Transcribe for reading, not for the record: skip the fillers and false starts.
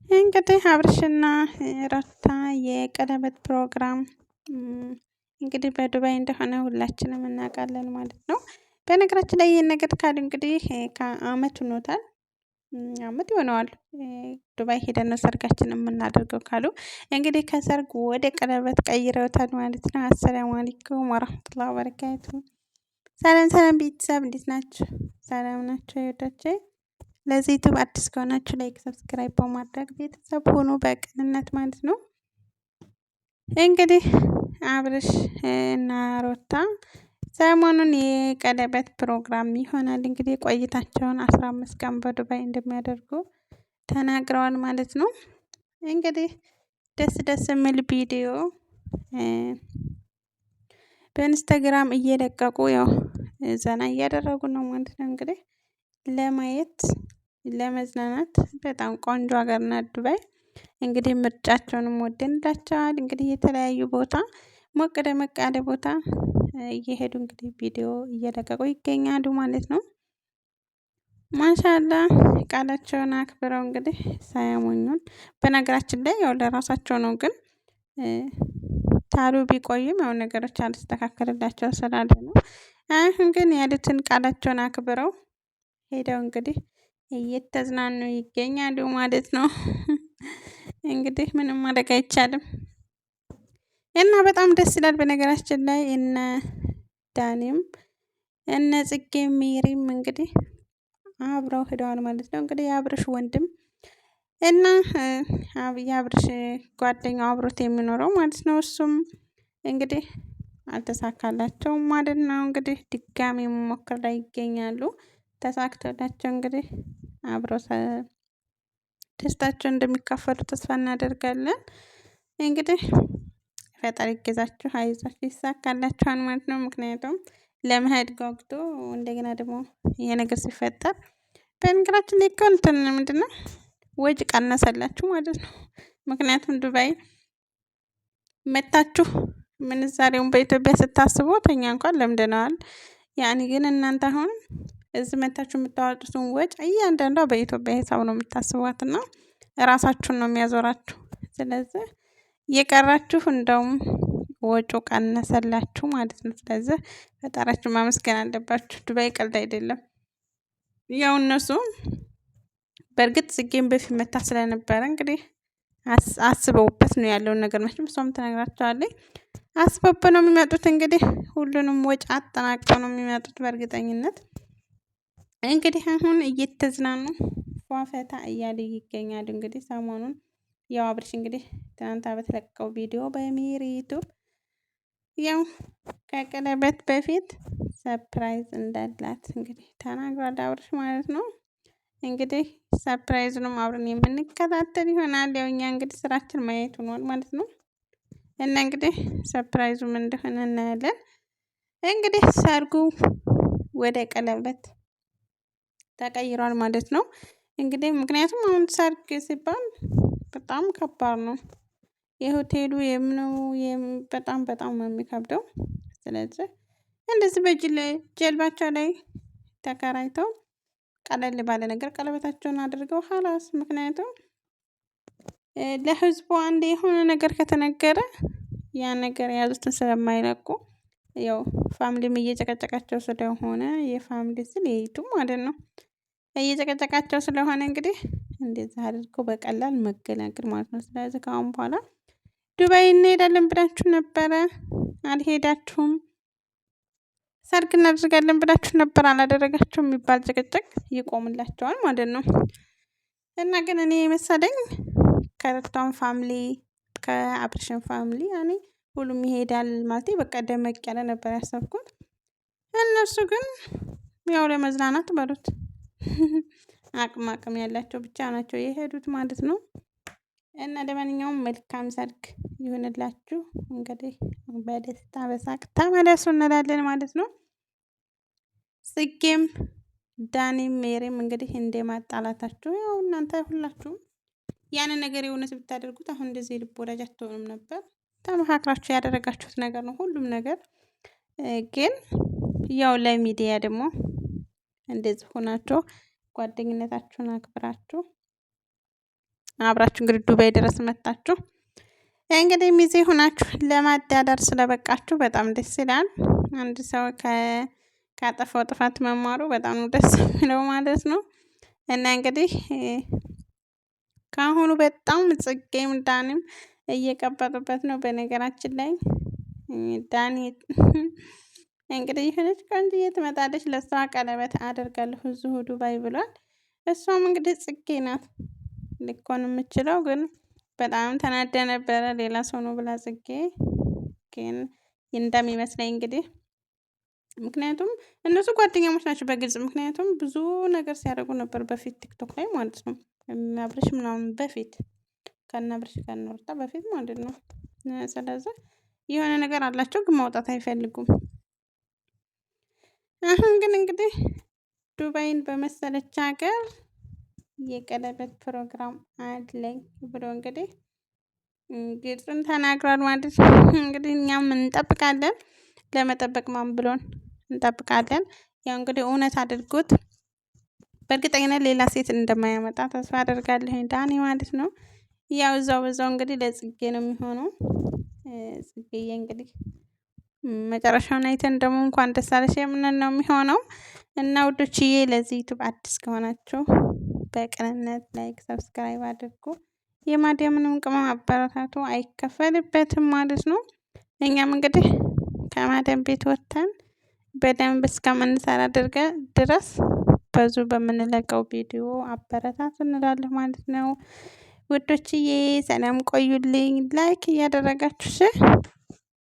እንግዲህ አብርሽና ሩታ የቀለበት ፕሮግራም እንግዲህ በዱባይ እንደሆነ ሁላችንም እናውቃለን ማለት ነው። በነገራችን ላይ ይሄን ነገር ካሉ እንግዲህ ከአመት ሆኖታል። አመት ይሆነዋል። ዱባይ ሄደን ነው ሰርጋችንን የምናደርገው ካሉ እንግዲህ ከሰርግ ወደ ቀለበት ቀይረውታል ማለት ነው። አሰላሙ አለይኩም ወራህመቱላሂ ወበረካቱ። ሰላም ሰላም ቤተሰብ እንዴት ናችሁ? ሰላም ናቸው ይወዳቼ። ለዚህ ዩቲዩብ አዲስ ከሆናችሁ ላይክ ሰብስክራይብ በማድረግ ቤተሰብ ሆኖ በቅንነት ማለት ነው። እንግዲህ አብርሽ እና ሩታ ሰሞኑን የቀለበት ፕሮግራም ይሆናል እንግዲህ ቆይታቸውን 15 ቀን በዱባይ እንደሚያደርጉ ተናግረዋል ማለት ነው። እንግዲህ ደስ ደስ የሚል ቪዲዮ በኢንስታግራም እየለቀቁ ያው ዘና እያደረጉ ነው ማለት ነው። እንግዲህ ለማየት ለመዝናናት በጣም ቆንጆ ሀገር ናት ዱባይ። እንግዲህ ምርጫቸውንም ወደንላቸዋል እንግዲህ የተለያዩ ቦታ ሞቅ ደመቅ ያለ ቦታ እየሄዱ እንግዲህ ቪዲዮ እየለቀቁ ይገኛሉ ማለት ነው። ማሻአላ ቃላቸውን አክብረው እንግዲህ ሳያሞኙን በነገራችን ላይ ያው ለራሳቸው ነው ግን ታሉ ቢቆይም ያው ነገሮች አልስተካከልላቸው ስላለ ነው። አሁን ግን ያሉትን ቃላቸውን አክብረው ሄደው እንግዲህ እየተዝናኑ ይገኛሉ ማለት ነው። እንግዲህ ምንም ማድረግ አይቻልም። እና በጣም ደስ ይላል በነገራችን ላይ እነ ዳኒም እነ ጽጌም ሜሪም እንግዲህ አብረው ሄደዋል ማለት ነው። እንግዲህ የአብርሽ ወንድም እና የአብርሽ ጓደኛው አብሮት የሚኖረው ማለት ነው እሱም እንግዲህ አልተሳካላቸውም ማለት ነው። እንግዲህ ድጋሚ መሞከር ላይ ይገኛሉ። ተሳክቶላቸው እንግዲህ አብረው ደስታቸውን እንደሚካፈሉ ተስፋ እናደርጋለን። እንግዲህ ፈጣሪ ይገዛችሁ አይዟችሁ ይሳካላችኋል ማለት ነው። ምክንያቱም ለመሄድ ጓጉቶ እንደገና ደግሞ ይሄ ነገር ሲፈጠር በነገራችን ላይ እኮ እንትን ምንድነው ወጪ ቀነሰላችሁ ማለት ነው። ምክንያቱም ዱባይ መታችሁ ምንዛሬውን በኢትዮጵያ ስታስቡት እኛ እንኳን ለምደነዋል። ያኔ ግን እናንተ አሁን እዚህ መታችሁ የምታወጡትን ወጪ እያንዳንዷ በኢትዮጵያ ሂሳብ ነው የምታስቧትና ራሳችሁን ነው የሚያዞራችሁ። ስለዚህ የቀራችሁ እንደውም ወጪው ቀነሰላችሁ ማለት ነው። ስለዚህ ፈጣሪያችሁን ማመስገን አለባችሁ። ዱባይ ቀልድ አይደለም። ያው እነሱ በእርግጥ ጽጌም በፊት መታ ስለነበረ እንግዲህ አስበውበት ነው ያለውን ነገር መቼም እሷም ትነግራቸዋለች። አስበውበት ነው የሚመጡት እንግዲህ ሁሉንም ወጪ አጠናቅቀው ነው የሚመጡት በእርግጠኝነት። እንግዲህ አሁን እየተዝናኑ ፏ ፈታ እያሉ ይገኛሉ። እንግዲህ ሰሞኑን ያው አብርሽ እንግዲህ ትናንት በተለቀቀው ቪዲዮ በሜሪ ዩቲዩብ ያው ከቀለበት በፊት ሰርፕራይዝ እንዳላት እንግዲህ ተናግሯል አብርሽ ማለት ነው። እንግዲህ ሰርፕራይዙንም አብረን የምንከታተል ይሆናል። ያው እኛ እንግዲህ ስራችን ማየት ሆኗል ማለት ነው። እና እንግዲህ ሰርፕራይዙ ምን እንደሆነ እናያለን። እንግዲህ ሰርጉ ወደ ቀለበት ተቀይሯል ማለት ነው። እንግዲህ ምክንያቱም አሁን ሰርግ ሲባል በጣም ከባድ ነው። የሆቴሉ የምኑ በጣም በጣም ነው የሚከብደው። ስለዚህ እንደዚህ በጀልባቸው ላይ ተከራይተው ቀለል ባለ ነገር ቀለበታቸውን አድርገው ሀላስ ምክንያቱም ለህዝቡ አንዴ የሆነ ነገር ከተነገረ ያ ነገር የያዙትን ስለማይለቁ ያው ፋሚሊም እየጨቀጨቃቸው ስለሆነ የፋሚሊ ስል የዩቱብ ማለት ነው። እየጨቀጨቃቸው ስለሆነ እንግዲህ እንደዛ አድርገው በቀላል መገላገል ማለት ነው። ስለዚህ ከአሁን በኋላ ዱባይ እንሄዳለን ብላችሁ ነበረ አልሄዳችሁም። ሰርግ እናደርጋለን ብላችሁ ነበር አላደረጋችሁም የሚባል ጭቅጭቅ ይቆምላቸዋል ማለት ነው። እና ግን እኔ የመሰለኝ ከሩታም ፋሚሊ ከአብርሽም ፋሚሊ ያኔ ሁሉም ይሄዳል ማለቴ በቃ ደመቅ ያለ ነበር ያሰብኩት። እነሱ ግን ያው ለመዝናናት በሉት አቅም ያላቸው ብቻ ናቸው የሄዱት ማለት ነው። እና ለማንኛውም መልካም ሰርግ ይሁንላችሁ እንግዲህ በደስታ በሳቅ ተመለሱ እንላለን ማለት ነው። ጽጌም ዳኒም ሜሪም እንግዲህ እንደ ማጣላታችሁ ያው እናንተ ሁላችሁም ያንን ነገር የእውነት ብታደርጉት አሁን እንደዚህ ልብ ወዳጅ አትሆኑም ነበር። ተመካክራችሁ ያደረጋችሁት ነገር ነው ሁሉም ነገር። ግን ያው ለሚዲያ ደግሞ እንደዚህ ሆናችሁ ጓደኝነታችሁን አክብራችሁ አብራችሁ እንግዲህ ዱባይ ድረስ መጥታችሁ እንግዲህ ሚዜ ሆናችሁ ለማዳዳር ስለበቃችሁ በጣም ደስ ይላል። አንድ ሰው ካጠፋው ጥፋት መማሩ በጣም ነው ደስ የሚለው ማለት ነው። እና እንግዲህ ከአሁኑ በጣም ጽጌም ዳኒም እየቀበጡበት ነው። በነገራችን ላይ ዳኒ እንግዲህ የሆነች ቆንጆዬ ትመጣለች፣ ለሷ ቀለበት አደርጋለሁ እዚሁ ዱባይ ብሏል። እሷም እንግዲህ ጽጌ ናት ልኮን የምችለው ግን በጣም ተናዳ ነበረ። ሌላ ሰው ነው ብላ ጽጌ ግን እንደሚመስለኝ እንግዲህ ምክንያቱም እነሱ ጓደኛሞች ናቸው በግልጽ። ምክንያቱም ብዙ ነገር ሲያደርጉ ነበር በፊት ቲክቶክ ላይ ማለት ነው። አብርሽ ምናምን በፊት ከነብርሽ ከነሩታ በፊት ማለት ነው። ስለዚህ የሆነ ነገር አላቸው ግን ማውጣት አይፈልጉም። አሁን ግን እንግዲህ ዱባይን በመሰለች ሀገር የቀለበት ፕሮግራም አለኝ ብሎ እንግዲህ ግልጹን ተናግሯል ማለት ነው። እንግዲህ እኛም እንጠብቃለን። ለመጠበቅ ማን ብሎን እንጠብቃለን። ያው እንግዲህ እውነት አድርጎት በእርግጠኝነት ሌላ ሴት እንደማያመጣ ተስፋ አደርጋለሁ ዳኒ ማለት ነው። ያው እዛው በዛው እንግዲህ ለጽጌ ነው የሚሆነው። ጽጌዬ እንግዲህ መጨረሻውን አይተን ደግሞ እንኳን ደስ አለሽ የምንል ነው የሚሆነው። እና ውዶችዬ ለዚህ ዩቲዩብ አዲስ ከሆናችሁ በቅንነት ላይክ ሰብስክራይብ አድርጉ። የማዲያምንም ቅመም አበረታቱ፣ አይከፈልበትም ማለት ነው። እኛም እንግዲህ ከማዳም ቤት ወጥተን በደንብ እስከምንሰራ ድረስ በዙ በምንለቀው ቪዲዮ አበረታቱ እንላለን ማለት ነው። ውዶችዬ ሰላም ቆዩልኝ። ላይክ እያደረጋችሁ